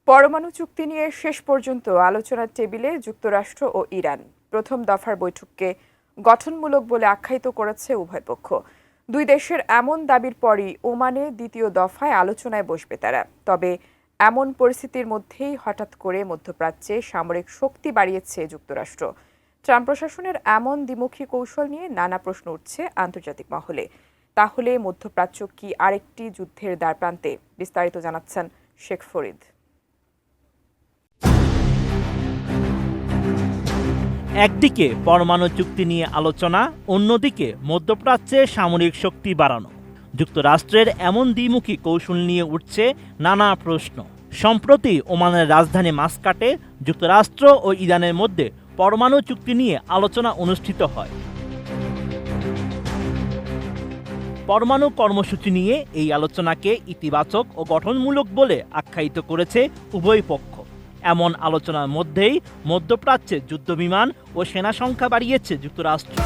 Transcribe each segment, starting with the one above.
পরমাণু চুক্তি নিয়ে শেষ পর্যন্ত আলোচনার টেবিলে যুক্তরাষ্ট্র ও ইরান। প্রথম দফার বৈঠককে গঠনমূলক বলে আখ্যায়িত করেছে উভয় পক্ষ। দুই দেশের এমন দাবির পরই ওমানে দ্বিতীয় দফায় আলোচনায় বসবে তারা। তবে এমন পরিস্থিতির মধ্যেই হঠাৎ করে মধ্যপ্রাচ্যে সামরিক শক্তি বাড়িয়েছে যুক্তরাষ্ট্র। ট্রাম্প প্রশাসনের এমন দ্বিমুখী কৌশল নিয়ে নানা প্রশ্ন উঠছে আন্তর্জাতিক মহলে। তাহলে মধ্যপ্রাচ্য কি আরেকটি যুদ্ধের দ্বারপ্রান্তে? বিস্তারিত জানাচ্ছেন শেখ ফরিদ। একদিকে পরমাণু চুক্তি নিয়ে আলোচনা, অন্যদিকে মধ্যপ্রাচ্যে সামরিক শক্তি বাড়ানো। যুক্তরাষ্ট্রের এমন দ্বিমুখী কৌশল নিয়ে উঠছে নানা প্রশ্ন। সম্প্রতি ওমানের রাজধানী মাস্কাটে যুক্তরাষ্ট্র ও ইরানের মধ্যে পরমাণু চুক্তি নিয়ে আলোচনা অনুষ্ঠিত হয়। পরমাণু কর্মসূচি নিয়ে এই আলোচনাকে ইতিবাচক ও গঠনমূলক বলে আখ্যায়িত করেছে উভয় পক্ষ। এমন আলোচনার মধ্যেই মধ্যপ্রাচ্যে যুদ্ধবিমান ও সেনা সংখ্যা বাড়িয়েছে যুক্তরাষ্ট্র।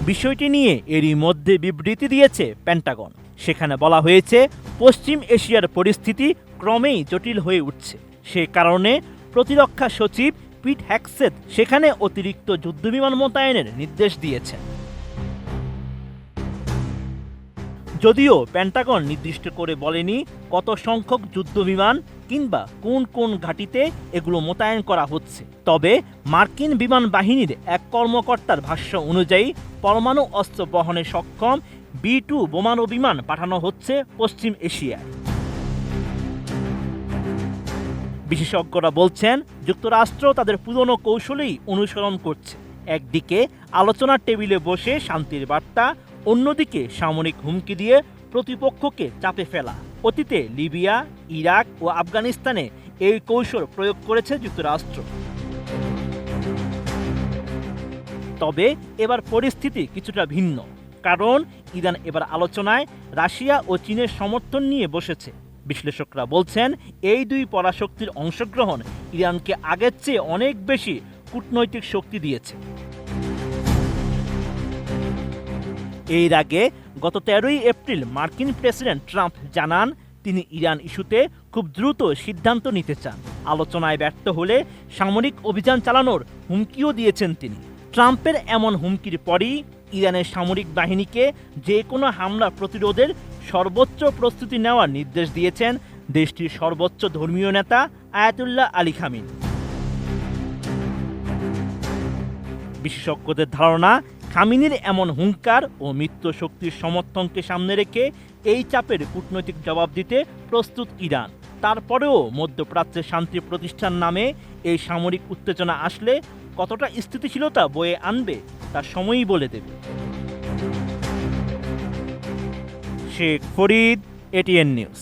বিষয়টি নিয়ে এরই মধ্যে বিবৃতি দিয়েছে পেন্টাগন। সেখানে বলা হয়েছে, পশ্চিম এশিয়ার পরিস্থিতি ক্রমেই জটিল হয়ে উঠছে। সে কারণে প্রতিরক্ষা সচিব পিট হেগসেথ সেখানে অতিরিক্ত যুদ্ধবিমান মোতায়েনের নির্দেশ দিয়েছেন। যদিও পেন্টাগন নির্দিষ্ট করে বলেনি কত সংখ্যক যুদ্ধবিমান কিংবা কোন কোন ঘাঁটিতে এগুলো মোতায়েন করা হচ্ছে। তবে মার্কিন বিমান বাহিনীর এক কর্মকর্তার ভাষ্য অনুযায়ী পরমাণু অস্ত্র বহনে সক্ষম B-2 বোমারু বিমান পাঠানো হচ্ছে পশ্চিম এশিয়ায়। বিশেষজ্ঞরা বলছেন, যুক্তরাষ্ট্র তাদের পুরনো কৌশলেই অনুসরণ করছে। একদিকে আলোচনার টেবিলে বসে শান্তির বার্তা, অন্যদিকে সামরিক হুমকি দিয়ে প্রতিপক্ষকে চাপে ফেলা। অতীতে লিবিয়া, ইরাক ও আফগানিস্তানে এই কৌশল প্রয়োগ করেছে যুক্তরাষ্ট্র। তবে এবার পরিস্থিতি কিছুটা ভিন্ন, কারণ ইরান এবার আলোচনায় রাশিয়া ও চীনের সমর্থন নিয়ে বসেছে। বিশ্লেষকরা বলছেন, এই দুই পরাশক্তির অংশগ্রহণ ইরানকে আগের চেয়ে অনেক বেশি কূটনৈতিক শক্তি দিয়েছে। এর আগে গত 13ই এপ্রিল মার্কিন প্রেসিডেন্ট ট্রাম্প জানান, তিনি ইরান ইস্যুতে খুব দ্রুত সিদ্ধান্ত নিতে চান। আলোচনায় ব্যর্থ হলে সামরিক অভিযান চালানোর হুমকিও দিয়েছেন তিনি। ট্রাম্পের এমন হুমকির পরই ইরানের সামরিক বাহিনীকে যে কোনো হামলা প্রতিরোধের সর্বোচ্চ প্রস্তুতি নেওয়ার নির্দেশ দিয়েছেন দেশটির সর্বোচ্চ ধর্মীয় নেতা আয়াতুল্লাহ আলী খামেনি। বিশেষজ্ঞদের ধারণা, খামেনির এমন হুঙ্কার ও মিত্র শক্তির সমর্থনকে সামনে রেখে এই চাপের কূটনৈতিক জবাব দিতে প্রস্তুত ইরান। তারপরেও মধ্যপ্রাচ্যে শান্তি প্রতিষ্ঠার নামে এই সামরিক উত্তেজনা আসলে কতটা স্থিতিশীলতা বয়ে আনবে তা সময়ই বলে দেবে। Sheikh Farid, ATN news.